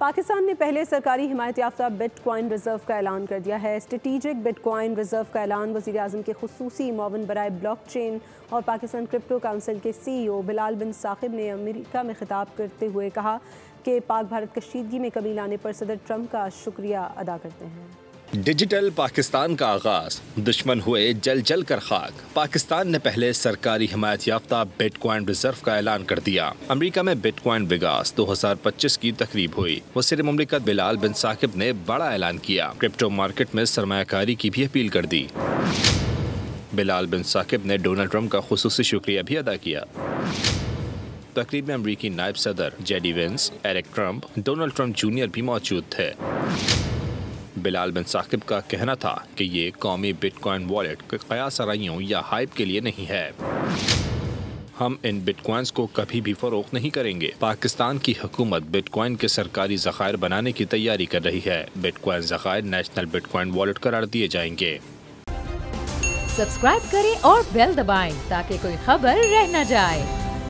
پاکستان نے پہلے سرکاری حمایت یافتہ بٹ کوائن ریزرو کا اعلان کر دیا ہے۔ اسٹریٹجک بٹ کوائن ریزرو کا اعلان وزیر اعظم کے خصوصی معاون برائے بلاک چین اور پاکستان کرپٹو کونسل کے CEO بلال بن ثاقب نے امریکہ میں خطاب کرتے ہوئے کہا کہ پاک بھارت کشیدگی میں کمی لانے پر صدر ٹرمپ کا شکریہ ادا کرتے ہیں۔ ڈیجیٹل پاکستان کا آغاز، دشمن ہوئے جل جل کر خاک۔ پاکستان نے پہلے سرکاری حمایت یافتہ بٹ کوائن ریزرو کا اعلان کر دیا۔ امریکہ میں بٹ کوائن وگاس 2025 کی تقریب ہوئی۔ وزیر مملکت بلال بن ثاقب نے بڑا اعلان کیا، کرپٹو مارکیٹ میں سرمایہ کاری کی بھی اپیل کر دی۔ بلال بن ثاقب نے ڈونلڈ ٹرمپ کا خصوصی شکریہ بھی ادا کیا۔ تقریب میں امریکی نائب صدر J D Vance, Eric Trump, Donald Trump junior بھی موجود تھے۔ بلال بن ثاقب کا کہنا تھا کہ یہ قومی بٹ کوائن والیٹ قیاس آرائیوں یا ہائپ کے لیے نہیں ہے۔ ہم ان بٹ کوائنز کو کبھی بھی فروخت نہیں کریں گے۔ پاکستان کی حکومت بٹ کوائن کے سرکاری ذخائر بنانے کی تیاری کر رہی ہے۔ بٹ کوائن ذخائر نیشنل بٹ کوائن والیٹ قرار دیے جائیں گے۔ سبسکرائب کریں اور بیل دبائیں تاکہ کوئی خبر رہ نہ جائے۔